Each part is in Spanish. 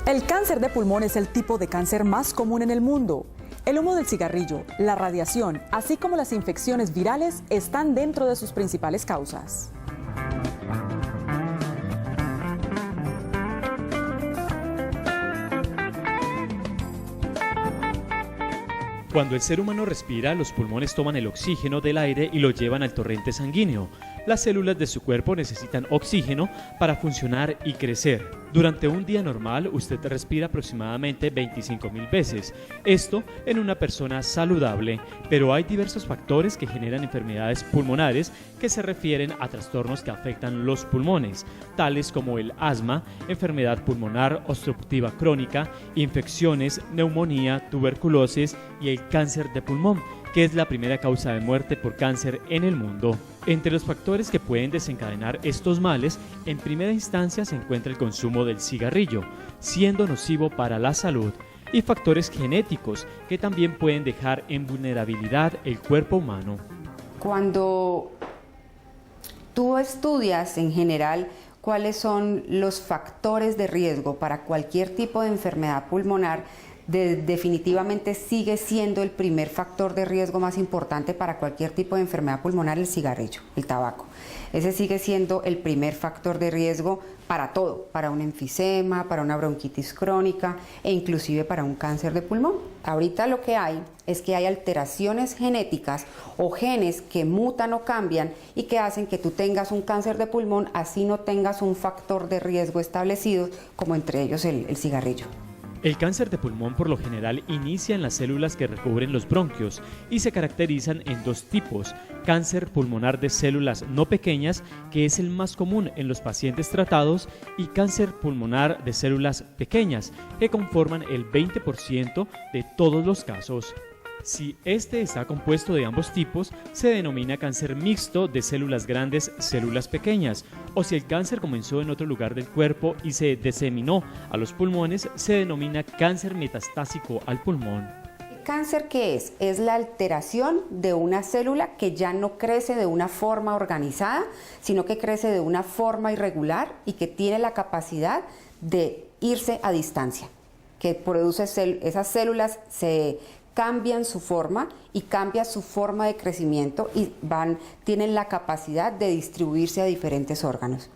El cáncer de pulmón es el tipo de cáncer más común en el mundo. El humo del cigarrillo, la radiación, así como las infecciones virales están dentro de sus principales causas. Cuando el ser humano respira, los pulmones toman el oxígeno del aire y lo llevan al torrente sanguíneo. Las células de su cuerpo necesitan oxígeno para funcionar y crecer. Durante un día normal, usted respira aproximadamente 25.000 veces. Esto en una persona saludable, pero hay diversos factores que generan enfermedades pulmonares que se refieren a trastornos que afectan los pulmones, tales como el asma, enfermedad pulmonar obstructiva crónica, infecciones, neumonía, tuberculosis y el cáncer de pulmón, que es la primera causa de muerte por cáncer en el mundo. Entre los factores que pueden desencadenar estos males, en primera instancia se encuentra el consumo del cigarrillo, siendo nocivo para la salud, y factores genéticos que también pueden dejar en vulnerabilidad el cuerpo humano. Cuando tú estudias en general cuáles son los factores de riesgo para cualquier tipo de enfermedad pulmonar, definitivamente sigue siendo el primer factor de riesgo más importante para cualquier tipo de enfermedad pulmonar el cigarrillo, el tabaco. Ese sigue siendo el primer factor de riesgo para todo, para un enfisema, para una bronquitis crónica e inclusive para un cáncer de pulmón. Ahorita lo que hay es que hay alteraciones genéticas o genes que mutan o cambian y que hacen que tú tengas un cáncer de pulmón, así no tengas un factor de riesgo establecido, como entre ellos el cigarrillo. El cáncer de pulmón por lo general inicia en las células que recubren los bronquios y se caracterizan en dos tipos: cáncer pulmonar de células no pequeñas, que es el más común en los pacientes tratados, y cáncer pulmonar de células pequeñas, que conforman el 20% de todos los casos. Si este está compuesto de ambos tipos, se denomina cáncer mixto de células grandes, células pequeñas, o si el cáncer comenzó en otro lugar del cuerpo y se diseminó a los pulmones, se denomina cáncer metastásico al pulmón. ¿El cáncer qué es? Es la alteración de una célula que ya no crece de una forma organizada, sino que crece de una forma irregular y que tiene la capacidad de irse a distancia, que produce esas células se cambian su forma y cambia su forma de crecimiento y tienen la capacidad de distribuirse a diferentes órganos.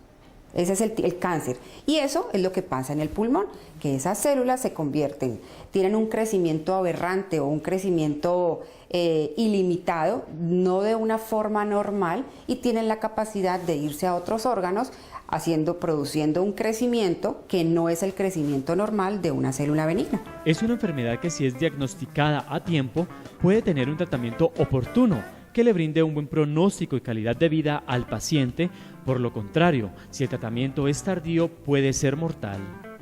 Ese es el cáncer. Y eso es lo que pasa en el pulmón, que esas células se convierten, tienen un crecimiento aberrante o un crecimiento ilimitado, no de una forma normal, y tienen la capacidad de irse a otros órganos, produciendo un crecimiento que no es el crecimiento normal de una célula benigna. Es una enfermedad que, si es diagnosticada a tiempo, puede tener un tratamiento oportuno que le brinde un buen pronóstico y calidad de vida al paciente. Por lo contrario, si el tratamiento es tardío, puede ser mortal.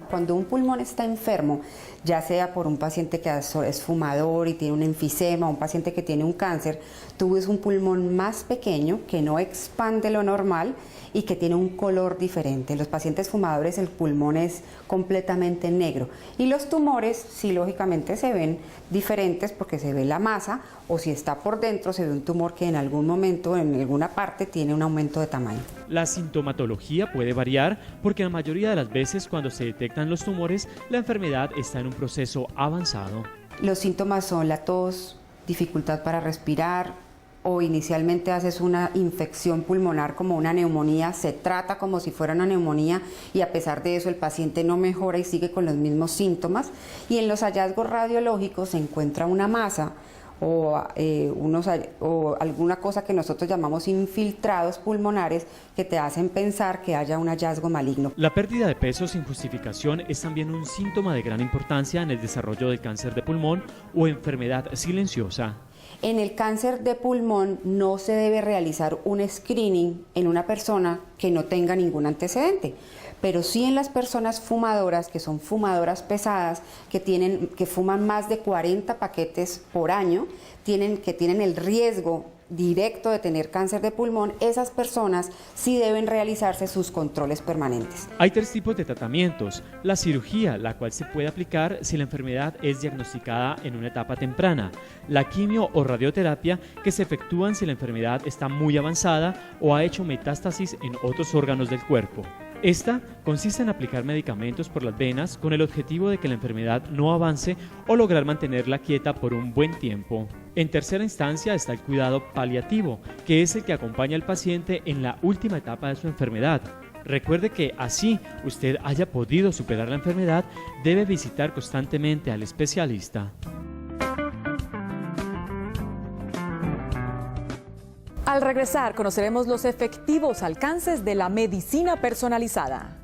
Cuando un pulmón está enfermo, ya sea por un paciente que es fumador y tiene un enfisema, o un paciente que tiene un cáncer, tú ves un pulmón más pequeño que no expande lo normal y que tiene un color diferente. Los pacientes fumadores, el pulmón es completamente negro, y los tumores sí, lógicamente se ven diferentes porque se ve la masa, o si está por dentro se ve un tumor que en algún momento, en alguna parte, tiene un aumento de tamaño. La sintomatología puede variar porque la mayoría de las veces cuando se detectan los tumores, la enfermedad está en un proceso avanzado. Los síntomas son la tos, dificultad para respirar, o inicialmente haces una infección pulmonar como una neumonía, se trata como si fuera una neumonía y a pesar de eso el paciente no mejora y sigue con los mismos síntomas, y en los hallazgos radiológicos se encuentra una masa o alguna cosa que nosotros llamamos infiltrados pulmonares que te hacen pensar que haya un hallazgo maligno. La pérdida de peso sin justificación es también un síntoma de gran importancia en el desarrollo del cáncer de pulmón o enfermedad silenciosa. En el cáncer de pulmón no se debe realizar un screening en una persona que no tenga ningún antecedente, pero sí en las personas fumadoras, que son fumadoras pesadas, que fuman más de 40 paquetes por año, que tienen el riesgo directo de tener cáncer de pulmón. Esas personas sí deben realizarse sus controles permanentes. Hay 3 tipos de tratamientos: la cirugía, la cual se puede aplicar si la enfermedad es diagnosticada en una etapa temprana; la quimio o radioterapia, que se efectúan si la enfermedad está muy avanzada o ha hecho metástasis en otros órganos del cuerpo; Esta consiste en aplicar medicamentos por las venas con el objetivo de que la enfermedad no avance o lograr mantenerla quieta por un buen tiempo. En tercera instancia está el cuidado paliativo, que es el que acompaña al paciente en la última etapa de su enfermedad. Recuerde que así usted haya podido superar la enfermedad, debe visitar constantemente al especialista. Al regresar, conoceremos los efectivos alcances de la medicina personalizada.